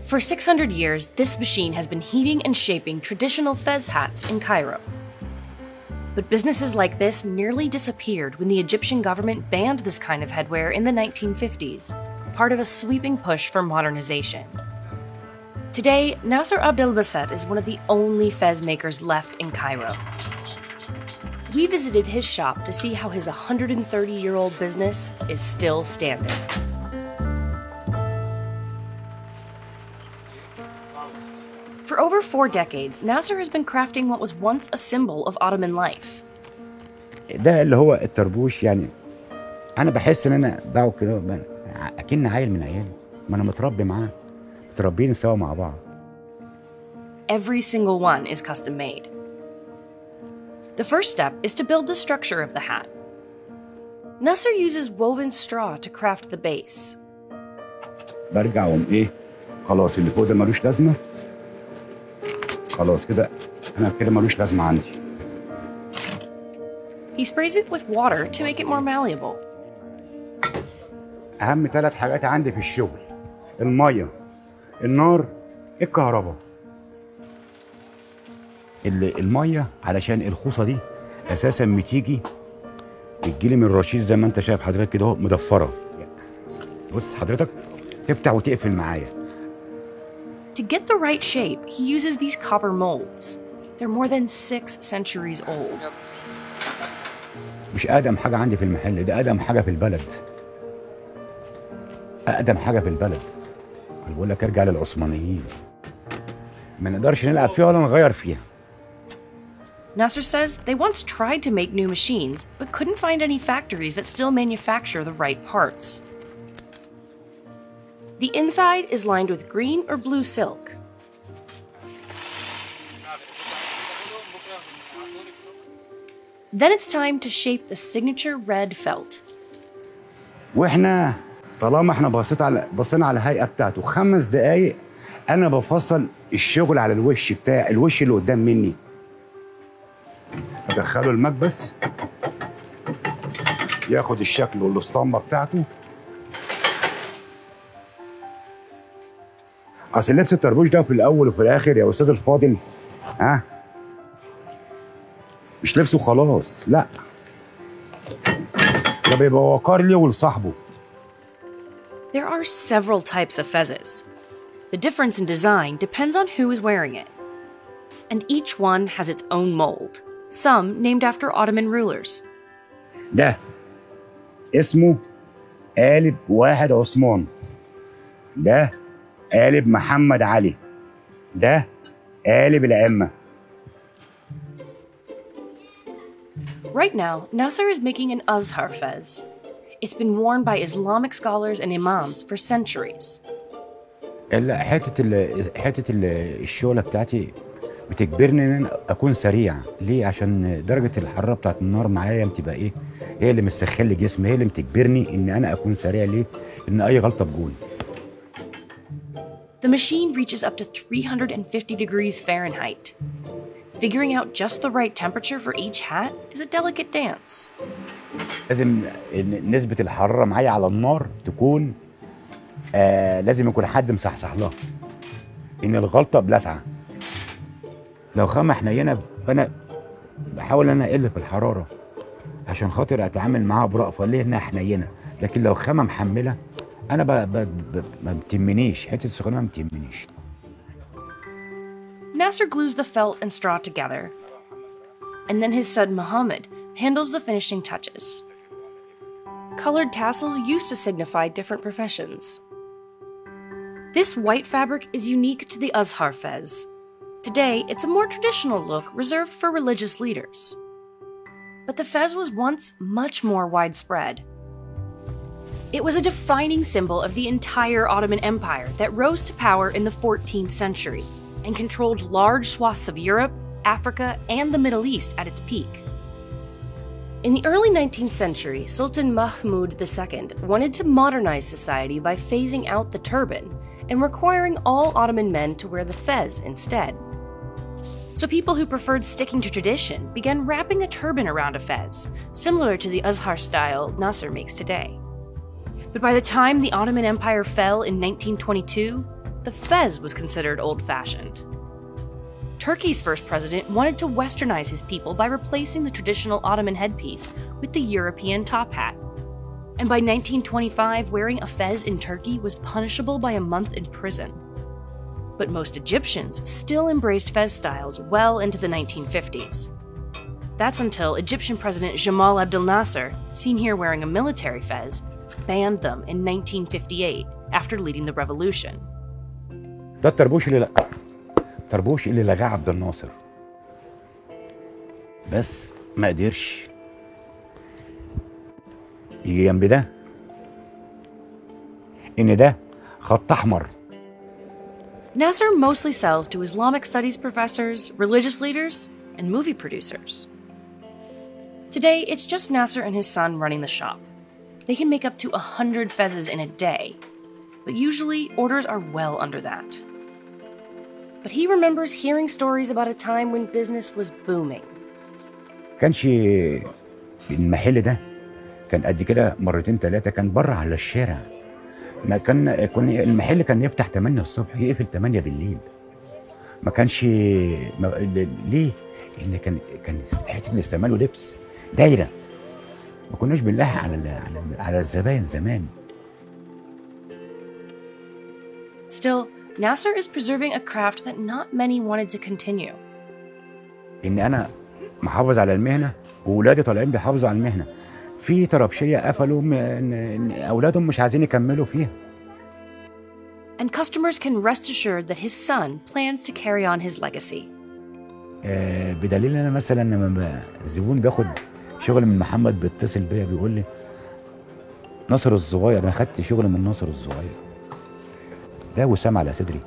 For 600 years, this machine has been heating and shaping traditional fez hats in Cairo. But businesses like this nearly disappeared when the Egyptian government banned this kind of headwear in the 1950s, part of a sweeping push for modernization. Today, Nasser Abdel Basset is one of the only fez makers left in Cairo. We visited his shop to see how his 130-year-old business is still standing. For over 4 decades, Nasser has been crafting what was once a symbol of Ottoman life. ده اللي هو الطربوش يعني أنا بحس إن أنا باعه كده أكن عيل من عيالي ما أنا متربي معاه متربيين سوا مع بعض. Every single one is custom made. The first step is to build the structure of the hat. Nasser uses woven straw to craft the base. برجع إيه خلاص اللي فوق ده ملوش لازمة. خلاص كده أنا كده ملوش لازمة عندي. He sprays it with water to make it more malleable. أهم 3 حاجات عندي في الشغل: المية، النار، الكهرباء. المية علشان الخوصة دي أساساً بتجيلي من الرشيد زي ما أنت شايف حضرتك كده مدفرة. بص حضرتك تفتح وتقفل معايا. To get the right shape, he uses these copper molds. They're more than 6 centuries old. مش أقدم حاجة عندي في المحل، ده أقدم حاجة في البلد. أقدم حاجة في البلد. أنا بقول لك ارجع للعثمانيين. ما نقدرش نلعب فيها ولا نغير فيها. Nasser says they once tried to make new machines, but couldn't find any factories that still manufacture the right parts. The inside is lined with green or blue silk. Then it's time to shape the signature red felt. واحنا طالما احنا بصينا على الهيئة بتاعته 5 دقايق أنا بفصل الشغل على الوش بتاع الوش اللي قدام مني. أدخله المكبس ياخد الشكل والاسطمبة بتاعته. أصل لبس الطربوش ده في الأول وفي الآخر يا أستاذ الفاضل مش لبسه خلاص، لأ ده بيبقى وقار ليه ولصاحبه. There are several types of fezes. The difference in design depends on who is wearing it. And each one has its own mold, some named after Ottoman rulers. ده اسمه قالب واحد عثمان. ده قالب محمد علي. ده قالب الأئمة. Right now, Nasser is making an Azhar fez. It's been worn by Islamic scholars and imams for centuries. حتة الشغلة بتاعتي بتجبرني ان انا اكون سريع. ليه؟ عشان درجة الحرارة بتاعت النار معايا بتبقى ايه؟ هي اللي مسخن لي جسمي، هي اللي بتجبرني ان انا اكون سريع. ليه؟ ان اي غلطة بجول. The machine reaches up to 350 degrees Fahrenheit. Figuring out just the right temperature for each hat is a delicate dance. لازم نسبة الحرارة معايا على النار تكون لازم يكون حد مصحصح لها إن الغلطة بلسعة. لو خامة حنينة فأنا بحاول أنا أقل في الحرارة عشان خاطر أتعامل معاها برأفة. ليه؟ إنها حنينة. لكن لو خامة محملة أنا ما بتهمنيش، حتة السخونة ما بتهمنيش. Nasser glues the felt and straw together, and then his son Muhammad handles the finishing touches. Colored tassels used to signify different professions. This white fabric is unique to the Azhar fez. Today, it's a more traditional look reserved for religious leaders. But the fez was once much more widespread. It was a defining symbol of the entire Ottoman Empire that rose to power in the 14th century and controlled large swaths of Europe, Africa, and the Middle East at its peak. In the early 19th century, Sultan Mahmud II wanted to modernize society by phasing out the turban and requiring all Ottoman men to wear the fez instead. So people who preferred sticking to tradition began wrapping a turban around a fez, similar to the Azhar style Nasser makes today. But by the time the Ottoman Empire fell in 1922, the fez was considered old-fashioned. Turkey's first president wanted to westernize his people by replacing the traditional Ottoman headpiece with the European top hat. And by 1925, wearing a fez in Turkey was punishable by a month in prison. But most Egyptians still embraced fez styles well into the 1950s. That's until Egyptian President Jamal Abdel Nasser, seen here wearing a military fez, banned them in 1958 after leading the revolution. ده الطربوش اللي لغاه عبد الناصر، بس ما قدرش يجي جنب ده، إن ده خط أحمر. Nasser mostly sells to Islamic studies professors, religious leaders, and movie producers. Today, it's just Nasser and his son running the shop. They can make up to 100 fezes in a day, but usually orders are well under that. But he remembers hearing stories about a time when business was booming. كانش المحل ده كان قد كده مرتين ثلاثة، كان بره على الشارع. ما كان المحل كان يفتح 8 الصبح يقفل 8 بالليل. ما كانش ليه؟ إن كان حتة الاستعمال ولبس دايرة. ما كناش بنلاحق على الزباين زمان. Still, Nasser is preserving a craft that not many wanted to continue. إن أنا محافظ على المهنة وولادي طالعين بيحافظوا على المهنة. في طرابشية قفلوا إن أولادهم مش عايزين يكملوا فيها. And customers can rest assured that his son plans to carry on his legacy. بدليل أنا مثلا لما الزبون بياخد شغل من محمد بيتصل بيا بيقول لي ناصر الصغير، أنا خدت شغل من ناصر الصغير. ده وسام على صدري.